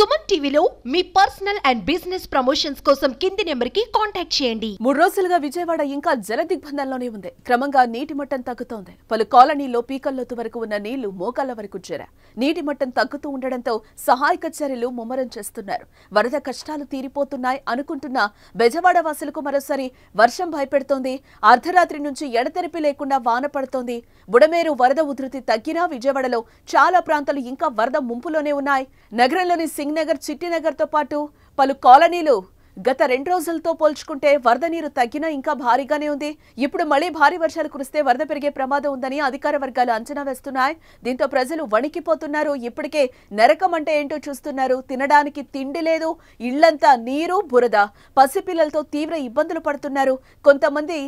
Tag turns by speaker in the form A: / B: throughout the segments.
A: సుమన్ టీవీలో మీ personal and business promotions కోసం కింది నెంబర్కి కాంటాక్ట్ చేయండి.
B: 3 రోజులుగా విజయవాడ ఇంకా జలదిగ్బంధంలోనే ఉంది. క్రమంగా నీటి మట్టం తగ్గుతోంది. పలు కాలనీల్లో పీకల్లోతు వరకు ఉన్న నీళ్లు మోకాళ్ల వరకు చేరా. నీటి మట్టం తగ్గుతూ ఉండడంతో సహాయక చర్యలు ముమ్మరం చేస్తున్నారు. వరద కష్టాలు తీరిపోతున్నాయి అనుకుంటున్న బెజవాడ వాసులకు మరోసారి వర్షం భయపెడుతోంది. అర్ధరాత్రి నుంచి ఎడతెరిపి లేకుండా వాన పడుతోంది. బుడమేరు వరద ఉధృతి తగ్గినా విజయవాడలో చాలా ప్రాంతాలు ఇంకా వరద ముంపులోనే ఉన్నాయి. నగరంలోని సింగ్ నగర్, చిట్టినగర్ తో పాటు పలు కాలనీలు గత 2 రోజులతో పోల్చుకుంటే వరద నీరు తగ్గినా ఇంకా భారీగానే ఉంది. ఇప్పుడు మళ్లీ భారీ వర్షాలు కురిస్తే వరద పెరిగే ప్రమాదం ఉందని అధికార వర్గాలు అంచనా వేస్తున్నాయి. దీంతో ప్రజలు వణికిపోతున్నారు. ఇప్పటికే నరకం అంటే ఏంటో చూస్తున్నారు. తినడానికి తిండి లేదు, ఇళ్లంతా నీరు, బురద. పసిపిల్లలతో తీవ్ర ఇబ్బందులు పడుతున్నారు. కొంతమంది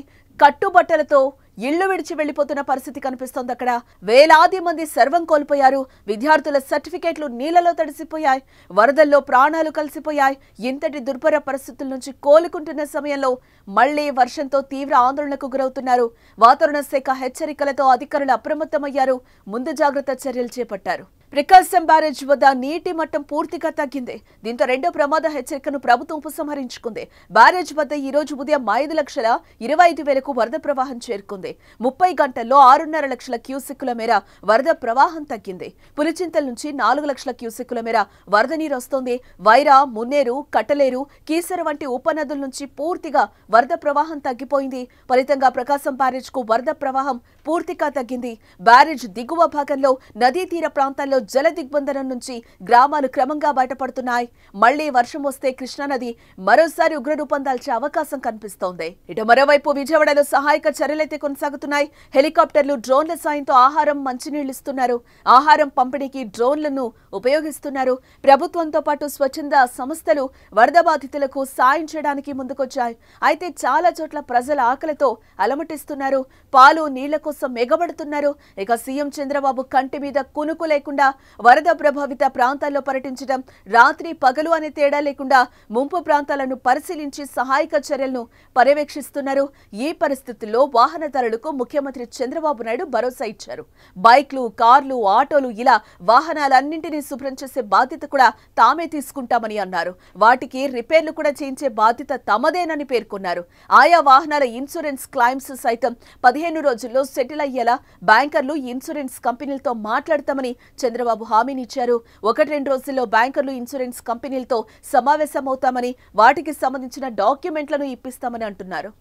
B: కట్టుబట్టలతో ఇళ్లు విడిచి వెళ్లిపోతున్న పరిస్థితి కనిపిస్తోంది. అక్కడ వేలాది మంది సర్వం కోల్పోయారు. విద్యార్థుల సర్టిఫికేట్లు నీళ్లలో తడిసిపోయాయి. వరదల్లో ప్రాణాలు కలిసిపోయాయి. ఇంతటి దుర్భర పరిస్థితుల నుంచి కోలుకుంటున్న సమయంలో మళ్లీ వర్షంతో తీవ్ర ఆందోళనకు గురవుతున్నారు. వాతావరణ శాఖ హెచ్చరికలతో అధికారులు అప్రమత్తమయ్యారు. ముందు జాగ్రత్త చర్యలు చేపట్టారు. ప్రకాశం బ్యారేజ్ వద్ద నీటి మట్టం పూర్తిగా తగ్గింది. దీంతో రెండో ప్రమాద హెచ్చరికను ప్రభుత్వం ఉపసంహరించుకుంది. బ్యారేజ్ వద్ద ఈ రోజు ఉదయం 5,25,000కు వరద ప్రవాహం చేరుకుంది. 30 గంటల్లో 6.5 లక్షల క్యూసెక్కుల మేర వరద ప్రవాహం తగ్గింది. పులిచింతల నుంచి 4 లక్షల క్యూసెక్కుల మేర వరద నీరు వస్తోంది. వైరా, మున్నేరు, కట్టలేరు, కీసర వంటి ఉపనదుల నుంచి పూర్తిగా వరద ప్రవాహం తగ్గిపోయింది. ఫలితంగా ప్రకాశం బ్యారేజ్ కు వరద ప్రవాహం పూర్తిగా తగ్గింది. బ్యారేజ్ దిగువ భాగంలో నదీ తీర ప్రాంతాల్లో జల దిగ్బంధనం నుంచి గ్రామాలు క్రమంగా బయటపడుతున్నాయి. మళ్లీ వర్షం వస్తే కృష్ణానది మరోసారి ఉగ్రరూపం దాల్చే అవకాశం కనిపిస్తోంది. ఇటు మరోవైపు విజయవాడలో సహాయక చర్యలైతే కొనసాగుతున్నాయి. హెలికాప్టర్లు, డ్రోన్ల సాయంతో ఆహారం, మంచినీళ్లు ఇస్తున్నారు. ఆహారం పంపిణీకి డ్రోన్లను ఉపయోగిస్తున్నారు. ప్రభుత్వంతో పాటు స్వచ్ఛంద సంస్థలు వరద బాధితులకు సాయం చేయడానికి ముందుకొచ్చాయి. అయితే చాలా చోట్ల ప్రజల ఆకలితో అలమటిస్తున్నారు. పాలు, నీళ్ల కోసం ఎగబడుతున్నారు. ఇక సీఎం చంద్రబాబు కంటి మీద కునుకు లేకుండా వరద ప్రభావిత ప్రాంతాల్లో పర్యటించడం, రాత్రి పగలు అనే తేడా లేకుండా ముంపు ప్రాంతాలను పరిశీలించి సహాయక చర్యలను పర్యవేక్షిస్తున్నారు. ఈ పరిస్థితుల్లో వాహనదారులకు ముఖ్యమంత్రి చంద్రబాబు నాయుడు భరోసా ఇచ్చారు. బైక్లు, కార్లు, ఆటోలు ఇలా వాహనాలన్నింటినీ శుభ్రం చేసే బాధ్యత కూడా తామే తీసుకుంటామని అన్నారు. వాటికి రిపేర్లు కూడా చేయించే బాధ్యత తమదేనని పేర్కొన్నారు. ఆయా వాహనాల ఇన్సూరెన్స్ క్లైమ్స్ సైతం 15 రోజుల్లో సెటిల్ అయ్యేలా బ్యాంకర్లు, ఇన్సూరెన్స్ కంపెనీలతో మాట్లాడతామని చంద్రబాబు హామీనిచ్చారు. 1-2 రోజుల్లో బ్యాంకర్లు, ఇన్సూరెన్స్ కంపెనీలతో సమావేశమవుతామని, వాటికి సంబంధించిన డాక్యుమెంట్లను ఇప్పిస్తామని అంటున్నారు.